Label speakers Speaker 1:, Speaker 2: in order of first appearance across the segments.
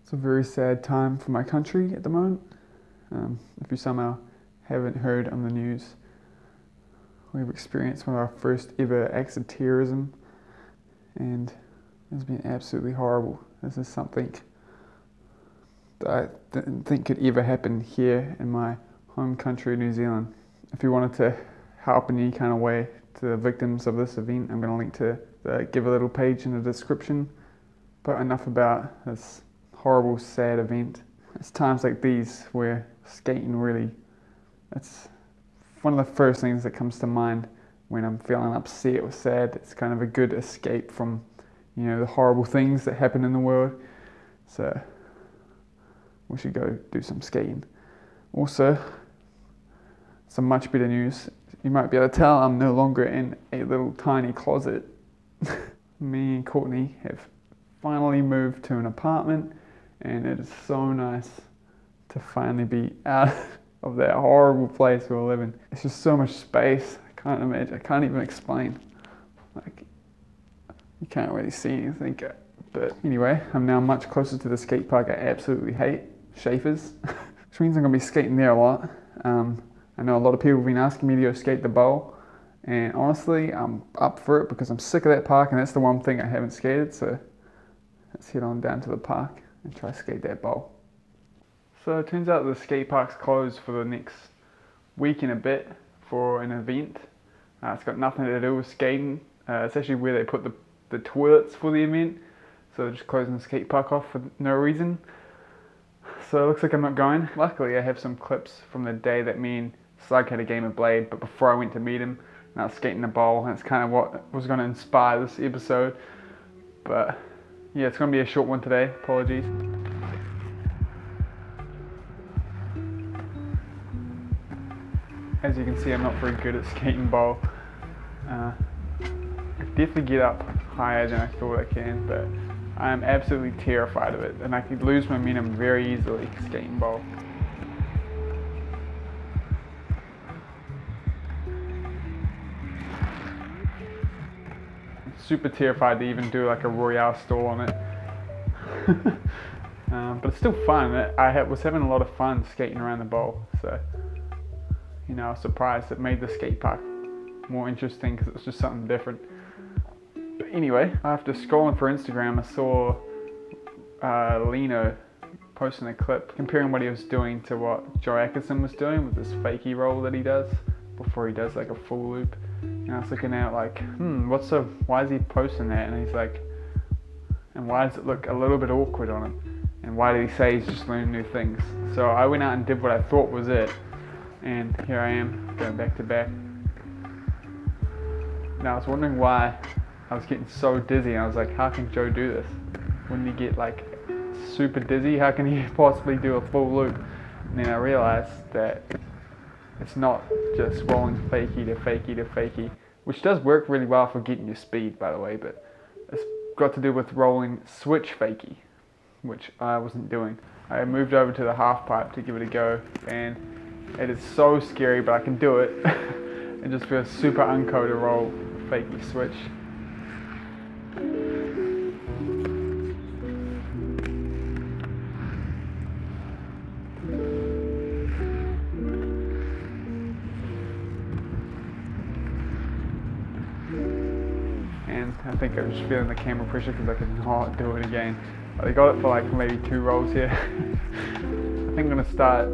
Speaker 1: It's a very sad time for my country at the moment. If you somehow haven't heard on the news, we've experienced one of our first ever acts of terrorism, and it's been absolutely horrible. This is something that I didn't think could ever happen here in my home country, New Zealand. If you wanted to help in any kind of way to the victims of this event, I'm going to link to the Give a Little page in the description. But enough about this horrible, sad event. It's times like these where skating really, it's one of the first things that comes to mind when I'm feeling upset or sad. It's kind of a good escape from, the horrible things that happen in the world. So we should go do some skating. Also, some much better news. You might be able to tell I'm no longer in a little tiny closet. Me and Courtney have finally moved to an apartment, and it is so nice to finally be out of that horrible place we were living. It's just so much space. I can't imagine. I can't even explain. Like, you can't really see anything. But anyway, I'm now much closer to the skate park I absolutely hate, Schaefer's, which means I'm going to be skating there a lot. I know a lot of people have been asking me to go skate the bowl, and honestly, I'm up for it because I'm sick of that park, and that's the one thing I haven't skated, so let's head on down to the park and try to skate that bowl. So it turns out the skate park's closed for the next week and a bit for an event. It's got nothing to do with skating. It's actually where they put the toilets for the event, so they're just closing the skate park off for no reason. So it looks like I'm not going. Luckily, I have some clips from the day that me and Slug had a game of Blade, but before I went to meet him, and I was skating the bowl, and it's kind of what was going to inspire this episode. But yeah, it's going to be a short one today. Apologies. As you can see, I'm not very good at skating bowl. I definitely get up higher than I thought I can, but I am absolutely terrified of it, and I could lose momentum very easily skating bowl. I'm super terrified to even do like a Royale stall on it. But it's still fun. I was having a lot of fun skating around the bowl, so I was surprised. It made the skate park more interesting because it was just something different. But anyway, after scrolling for Instagram, I saw Lino posting a clip comparing what he was doing to what Joe Atkinson was doing with this fakie roll that he does before he does like a full loop. And I was looking at like, why is he posting that? And he's like, and why does it look a little bit awkward on him? And why did he say he's just learning new things? So I went out and did what I thought was it. And here I am, going back to back. Now I was wondering why I was getting so dizzy, and I was like, how can Joe do this? Wouldn't he get like super dizzy? How can he possibly do a full loop? And then I realized that it's not just rolling fakie to fakie to fakie, which does work really well for getting your speed, by the way, but it's got to do with rolling switch fakie, which I wasn't doing. I moved over to the half pipe to give it a go, and it is so scary, but I can do it. It just feels super unco to roll fakie switch. And I think I'm just feeling the camera pressure because I cannot do it again. But I got it for like maybe 2 rolls here. I think I'm going to start,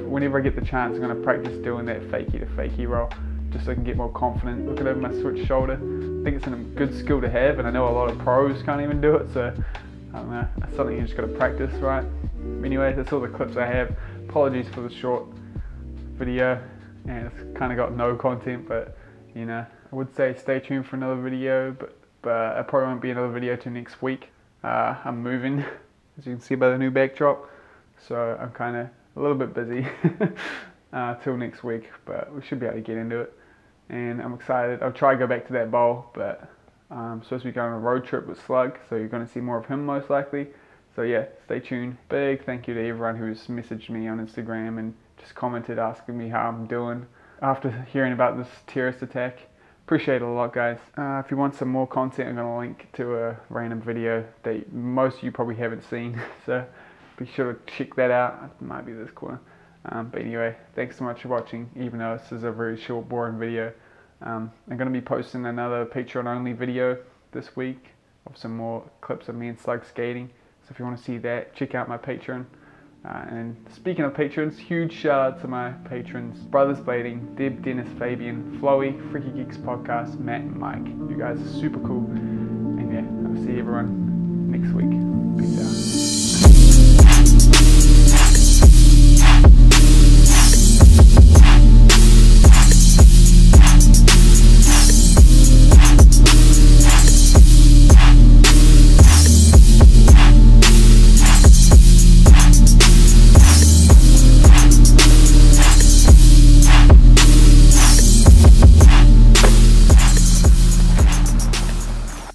Speaker 1: whenever I get the chance, I'm going to practice doing that fakie to fakie roll, just so I can get more confident. Look at over my switch shoulder. I think it's a good skill to have, and I know a lot of pros can't even do it, so I don't know, that's something you just got to practice, right? Anyway, that's all the clips I have. Apologies for the short video, and it's kind of got no content, but I would say stay tuned for another video, but it probably won't be another video till next week. I'm moving, as you can see by the new backdrop, so I'm kind of a little bit busy till next week, but we should be able to get into it. And I'm excited. I'll try to go back to that bowl, but I'm supposed to be going on a road trip with Slug, so you're going to see more of him most likely. So yeah, stay tuned. Big thank you to everyone who's messaged me on Instagram and just commented asking me how I'm doing after hearing about this terrorist attack. Appreciate it a lot, guys. If you want some more content, I'm going to link to a random video that most of you probably haven't seen. So be sure to check that out. It might be this corner. But anyway, thanks so much for watching, even though this is a very short, boring video. I'm going to be posting another Patreon only video this week of some more clips of me and Slug skating. So if you want to see that, check out my Patreon. And speaking of patrons, huge shout out to my patrons: Brothers Blading, Deb, Dennis, Fabian, Flowey, Freaky Geeks Podcast, Matt and Mike. You guys are super cool. And yeah, I'll see everyone